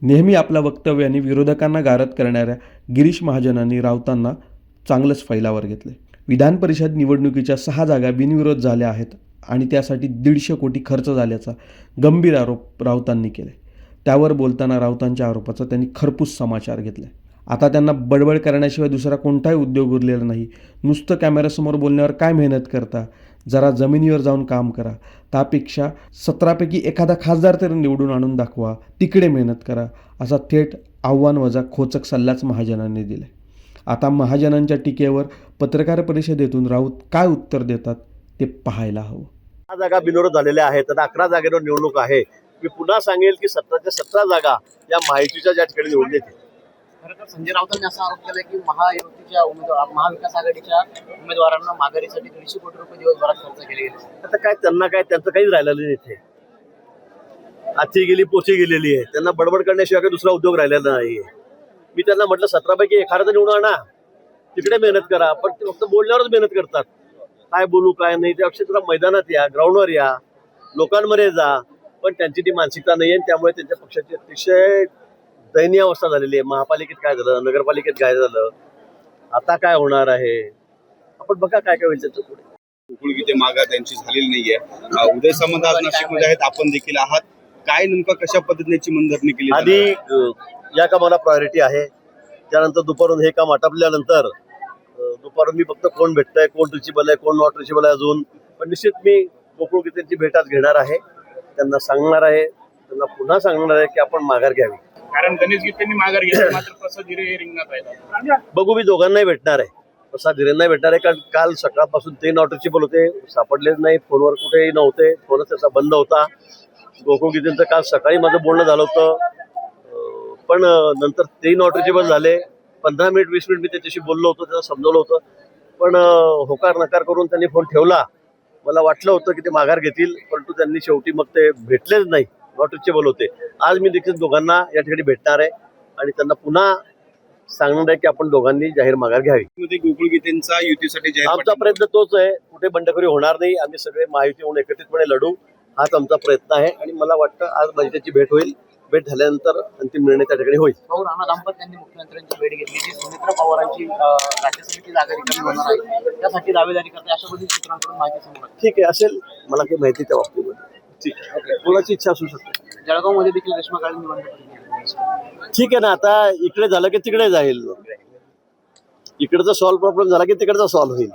नेहमी आपल्या वक्तव्याने विरोधकांना गारद करणाऱ्या गिरीश महाजनांनी राऊतांना चांगलंच फैलावर घेतले. विधान परिषद निवडणुकीच्या 6 जागा बिनविरोध झाल्या आहेत आणि त्यासाठी 150 कोटी खर्च झाल्याचा गंभीर आरोप राऊतांनी केले. त्यावर बोलताना राऊतांच्या आरोपाचा त्यांनी खरपूस समाचार घेतला. आता त्यांना बडबड करण्याशिवाय दुसरा कोणताही उद्योग उरलेला नाही. नुसतं कॅमेऱ्यासमोर बोलण्यावर काय मेहनत करता? जरा जमिनीवर जाऊन काम करा. त्यापेक्षा 17पैकी एखादा खासदार तरी निवडून आणून दाखवा. तिकडे मेहनत करा. असा थेट आव्हान वजा खोचक सल्लाच महाजनांनी दिला. आता महाजनांच्या टीकेवर पत्रकार परिषदेतून राऊत काय उत्तर देतात ते पाहायला हवं. 6 जागा बिनविरोध झालेल्या आहेत आणि 11 जागेवर निवडणूक आहे. मी पुन्हा सांगेल की 17च्या 17 जागा या महायुतीच्या ज्या ठिकाणी निवडून येतील. खरं तर संजय राऊतांनी असा आरोप केला की महायुतीच्या महाविकास आघाडीच्या उमेदवारांना माघारीसाठी 150 कोटी रुपये दिवसभरात खर्च केले गेले. आता काय त्यांना काय त्यांचं काहीच राहिलेलं नाही. इथे आजची गेली पोची गेलेली आहे. त्यांना बडबड करण्याशिवाय काही दुसरा उद्योग राहिलेला नाहीये. मी त्यांना म्हटलं 17पैकी एखादा तर निवडून आणा, तिकडे मेहनत करा. पण ते फक्त बोलण्यावरच मेहनत करतात. काय बोलू काय नाही त्यापेक्षा तुला मैदानात या, ग्राउंडवर या, लोकांमध्ये जा. पण त्यांची ती मानसिकता नाही आहे. त्यामुळे त्यांच्या पक्षाची अतिशय दयनीय अवस्था झालेली आहे. महापालिकेत काय झालं, नगरपालिकेत काय झालं, आता काय होणार आहे आपण बघा काय काय होईल त्याच्या पुढे. गोकुळ गीते मागा त्यांची झालेली नाहीये. उदय सामंत आज नाशिकमध्ये आहेत, आपण देखील आहात. काय नेमकं कशा पद्धतीची मनधरणी केली? आधी या कामाला प्रायोरिटी आहे. त्यानंतर दुपारून हे काम आटपल्यानंतर दुपारून मी फक्त कोण भेटतंय, कोण रिचेबल आहे, कोण नॉट रिचेबल आहे अजून. पण निश्चित मी गोकुळ गीतेंची भेट आज घेणार आहे. त्यांना सांगणार आहे, त्यांना पुन्हा सांगणार आहे की आपण माघार घ्यावी. कारण गणेश गीतेंनी माघार घेतली, मात्र प्रसाद हिरे हे रिंगणात आहेत. बघू, मी दोघांनाही भेटणार आहे. प्रसाद हिरेंनाही भेटणार आहे. कारण काल सकाळपासून ते नॉट रिचेबल होते, सापडलेच नाही, फोनवर कुठेही नव्हते, फोनच त्याचा बंद होता. गोकुळ गीतेंचं काल सकाळी माझं बोलणं झालं होतं, पण नंतर तेही नॉट रिचेबल झाले. 15 मिनिट 20 मिनिट मी त्याच्याशी बोललो होतो, त्यांना समजवलं होतं. पण होकार नकार करून त्यांनी फोन ठेवला. मला वाटलं होतं की ते माघार घेतील, परंतु त्यांनी शेवटी मग ते भेटलेच नाही, नॉट रिचेबल होते. आज मी देखील दोघांना या ठिकाणी भेटणार आहे आणि त्यांना पुन्हा सांगणार आहे की आपण दोघांनी जाहीर माघार घ्यावी. गोकुळ गीतेंचा युतीसाठी जाहीर आमचा प्रयत्न तोच आहे. कुठे बंडखोरी होणार नाही. आम्ही सगळे महायुती होऊन एकत्रितपणे लढू, हाच आमचा प्रयत्न आहे. आणि मला वाटतं आज माझी त्याची भेट होईल. भेट झाल्यानंतर अंतिम निर्णय त्या ठिकाणी होईल. भाऊ राणा दाम्पत्यांनी मुख्यमंत्र्यांची भेट घेतली, जी सुमित्रा पवारांची राज्यसभेची जागा रिकामी होणार आहे, त्यासाठी दावेदारी करते अशा पद्धतीने सूत्रांकडून माहिती समोर आली. ठीक आहे, असेल मला काही माहिती त्या बाबतीमध्ये. ठीक आहे, कोणाची इच्छा असू शकते. जळगावमध्ये देखील रेश्मा काळे निवडणूक. ठीक आहे ना, आता इकडे झालं की तिकडे जाईल. इकडचा सॉल्व्ह प्रॉब्लेम झाला की तिकडचा सॉल्व्ह होईल.